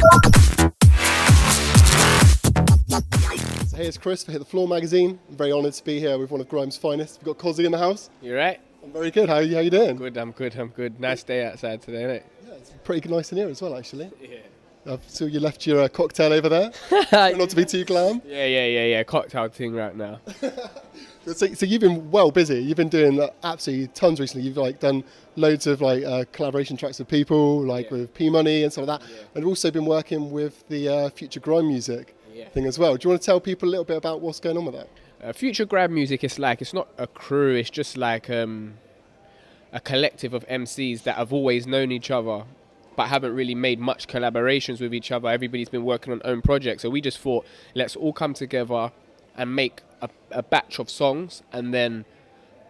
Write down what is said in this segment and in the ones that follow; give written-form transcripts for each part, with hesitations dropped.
So hey, it's Chris for Hit the Floor magazine. I'm very honoured to be here with one of Grime's finest. We've got Kozzie in the house. You right? I'm very good. How you doing? I'm good. Nice day outside today, isn't it? Yeah, it's pretty nice in here as well, actually. Yeah. So you left your cocktail over there. Not to be too glam. Yeah. Cocktail thing right now. So you've been well busy. You've been doing absolutely tons recently. You've done loads of collaboration tracks with people, with P Money and some of that. Yeah. And you've also been working with the Future Grime music thing as well. Do you want to tell people a little bit about what's going on with that? Future Grime music is it's not a crew. It's just like a collective of MCs that have always known each other, but haven't really made much collaborations with each other. Everybody's been working on own projects. So we just thought, let's all come together and make a batch of songs and then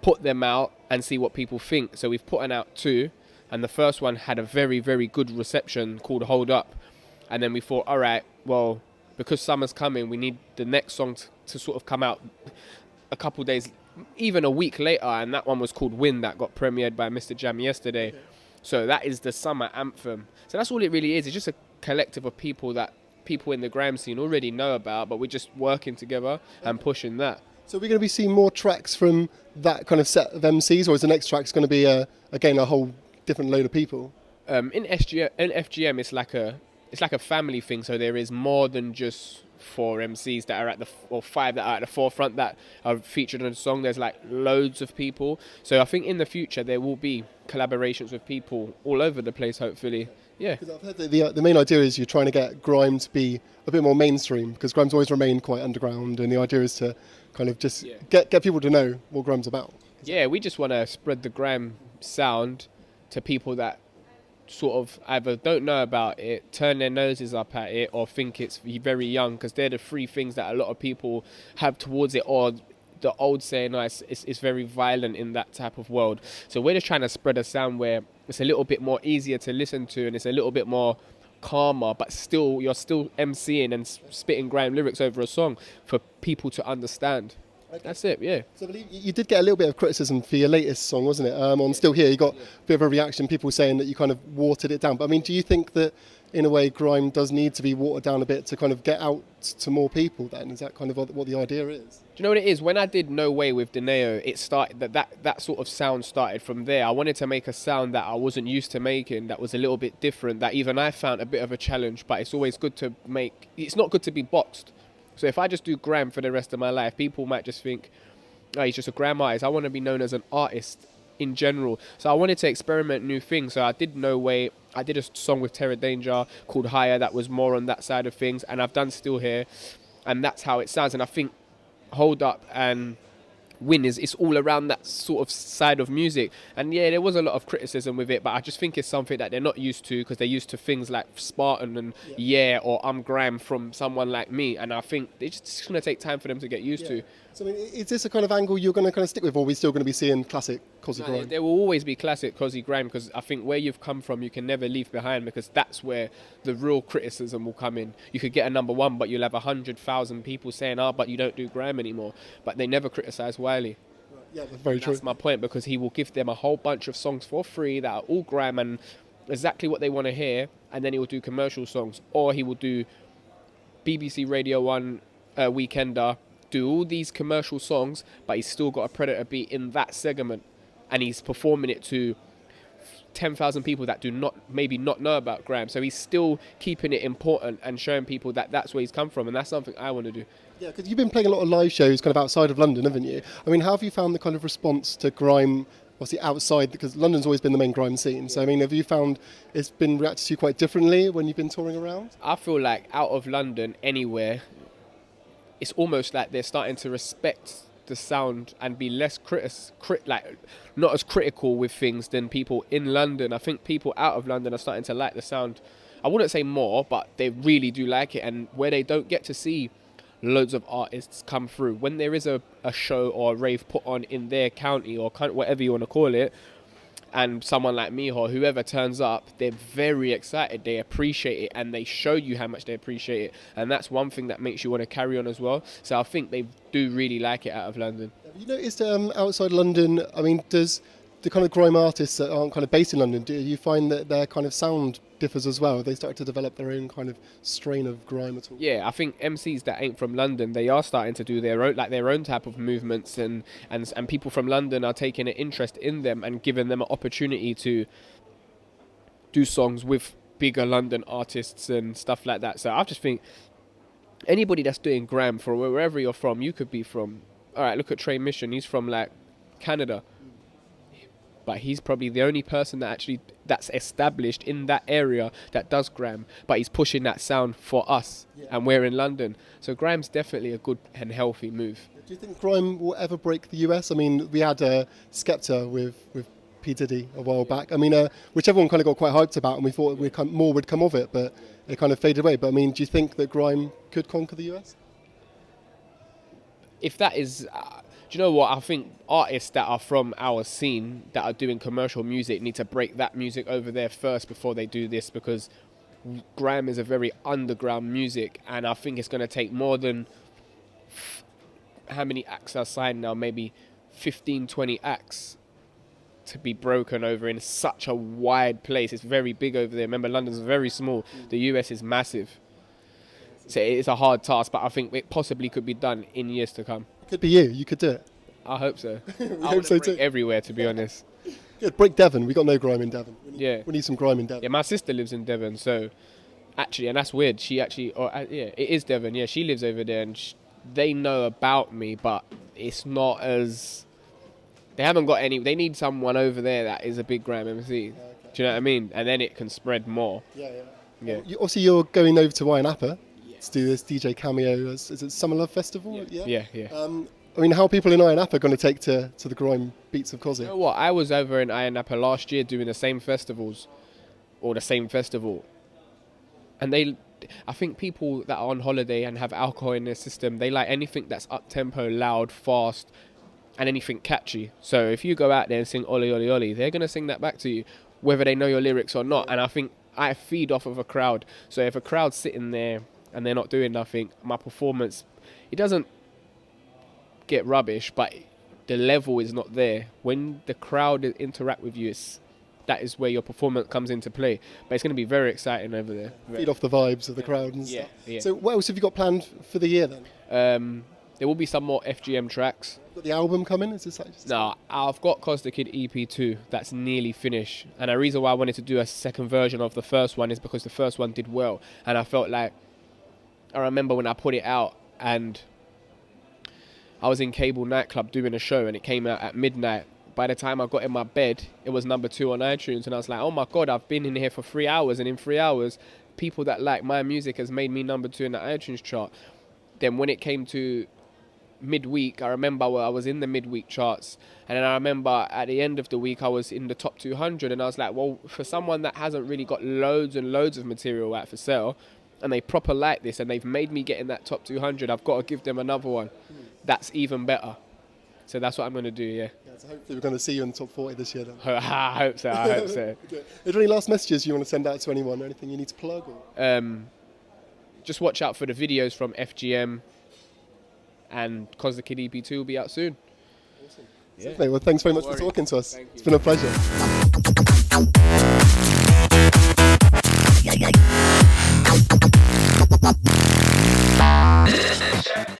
put them out and see what people think. So we've put out 2, and the first one had a very, very good reception called Hold Up. And then we thought, all right, well, because summer's coming, we need the next song to sort of come out a couple days, even a week later. And that one was called Win, that got premiered by Mr. Jam yesterday. Okay. So that is the summer anthem. So that's all it really is. It's just a collective of people that people in the grime scene already know about, but we're just working together and pushing that. So we're going to be seeing more tracks from that kind of set of MCs, or is the next track going to be again a whole different load of people? In FGM, it's like a family thing. So there is more than just 4 MCs that are or 5 that are at the forefront that are featured in the song. There's loads of people. So I think in the future there will be collaborations with people all over the place, hopefully. Yeah. Because I've heard that the main idea is you're trying to get grime to be a bit more mainstream, because grime's always remained quite underground, and the idea is to kind of just get people to know what grime's about. Yeah, we just want to spread the grime sound to people that sort of either don't know about it, turn their noses up at it, or think it's very young, because they're the 3 things that a lot of people have towards it, or the old saying, it's very violent in that type of world. So we're just trying to spread a sound where it's a little bit more easier to listen to, and it's a little bit more calmer, but still you're still MCing and spitting grime lyrics over a song for people to understand. Okay. That's it, yeah. So I believe you did get a little bit of criticism for your latest song, wasn't it? On Still Here, you got a bit of a reaction, people saying that you kind of watered it down. But I mean, do you think that in a way grime does need to be watered down a bit to kind of get out to more people then? Is that kind of what the idea is? Do you know what it is? When I did No Way with Dineo, it started that sort of sound started from there. I wanted to make a sound that I wasn't used to making, that was a little bit different, that even I found a bit of a challenge, but it's always good to make. It's not good to be boxed. So if I just do grime for the rest of my life, people might just think, oh, he's just a grime artist. I want to be known as an artist in general. So I wanted to experiment new things. So I did No Way. I did a song with Terror Danger called Higher that was more on that side of things. And I've done Still Here. And that's how it sounds. And I think Hold Up and Win it's all around that sort of side of music. And yeah, there was a lot of criticism with it, but I just think it's something that they're not used to, because they're used to things like Spartan and or I'm Grime from someone like me. And I think it's just going to take time for them to get used to. So I mean, is this a kind of angle you're going to kind of stick with, or are we still going to be seeing classic Kozzie Grime? There will always be classic Kozzie Grime, because I think where you've come from you can never leave behind, because that's where the real criticism will come in. You could get a number 1, but you'll have 100,000 people saying, but you don't do grime anymore. But they never criticise Wiley. Yeah, that's very true. That's my point, because he will give them a whole bunch of songs for free that are all grime and exactly what they want to hear, and then he will do commercial songs, or he will do BBC Radio 1 Weekender, do all these commercial songs, but he's still got a Predator beat in that segment, and he's performing it to 10,000 people that do not know about grime. So he's still keeping it important and showing people that that's where he's come from, and that's something I want to do. Yeah, because you've been playing a lot of live shows kind of outside of London, haven't you? I mean, how have you found the kind of response to grime, obviously outside, because London's always been the main grime scene. So I mean, have you found it's been reacted to quite differently when you've been touring around? I feel like out of London, anywhere, it's almost like they're starting to respect the sound and be less not as critical with things than people in London. I think people out of London are starting to like the sound. I wouldn't say more, but they really do like it. And where they don't get to see loads of artists come through, when there is a show or a rave put on in their county or whatever you want to call it, and someone like me or whoever turns up, they're very excited, they appreciate it, and they show you how much they appreciate it. And that's one thing that makes you want to carry on as well. So I think they do really like it out of London. Have you noticed outside London, I mean, does the kind of grime artists that aren't kind of based in London, do you find that their kind of sound differs as well? They started to develop their own kind of strain of grime at all? Yeah, I think MCs that ain't from London, they are starting to do their own type of movements, and people from London are taking an interest in them and giving them an opportunity to do songs with bigger London artists and stuff like that. So I just think anybody that's doing grime from wherever you're from, you could be from. All right, look at Trey Mission. He's from like Canada, but he's probably the only person that's established in that area that does grime. But he's pushing that sound for us, and we're in London. So grime's definitely a good and healthy move. Do you think grime will ever break the US? I mean, we had Skepta with P Diddy a while back. I mean, which everyone kind of got quite hyped about, and we thought more would come of it, but it kind of faded away. But I mean, do you think that grime could conquer the US? If that is, do you know what? I think artists that are from our scene that are doing commercial music need to break that music over there first before they do this, because grime is a very underground music, and I think it's going to take more than how many acts are signed now, maybe 15, 20 acts to be broken over in such a wide place. It's very big over there. Remember, London's very small. The US is massive. So it's a hard task, but I think it possibly could be done in years to come. It could be you. You could do it. I hope so. I hope so too. Everywhere, to be honest. Good. Break Devon. We got no grime in Devon. We need some grime in Devon. Yeah, my sister lives in Devon, so actually, and that's weird. She actually, it is Devon. Yeah, she lives over there, and they know about me, but it's not as. They haven't got any. They need someone over there that is a big grime MC. Okay. Do you know what I mean? And then it can spread more. Yeah. Also, you're going over to Ayia Napa to do this DJ Cameo. Is it Summer Love Festival? Yeah. I mean, how are people in Ayia Napa going to take to the grime beats of Kozzie? You know what? I was over in Ayia Napa last year doing the same festival, and I think people that are on holiday and have alcohol in their system, they like anything that's up tempo, loud, fast, and anything catchy. So if you go out there and sing Oli Oli Oli, they're going to sing that back to you, whether they know your lyrics or not. And I think I feed off of a crowd. So if a crowd's sitting there and they're not doing nothing, my performance, it doesn't get rubbish, but the level is not there. When the crowd interact with you, that is where your performance comes into play. But it's going to be very exciting over there. Feed off the vibes of the crowd and stuff. Yeah. So what else have you got planned for the year then? There will be some more FGM tracks. Got the album coming? Is this No, I've got Kozzie Kid EP2 that's nearly finished. And the reason why I wanted to do a second version of the first one is because the first one did well. And I felt like, I remember when I put it out and I was in Cable Nightclub doing a show and it came out at midnight. By the time I got in my bed, it was number 2 on iTunes. And I was like, oh my God, I've been in here for 3 hours. And in 3 hours, people that like my music has made me number 2 in the iTunes chart. Then when it came to midweek, I remember I was in the midweek charts, and then I remember at the end of the week I was in the top 200, and I was like, well, for someone that hasn't really got loads and loads of material out for sale, and they proper like this, and they've made me get in that top 200, I've got to give them another one that's even better. So that's what I'm going to do, yeah. So hopefully we're going to see you in the top 40 this year then. I hope so. Okay. Are there any last messages you want to send out to anyone, or anything you need to plug? Or? Just watch out for the videos from FGM, and Kozzie Kid EP2 will be out soon. Awesome. Yeah. Mate, well, thanks very much for talking to us. It's been a pleasure.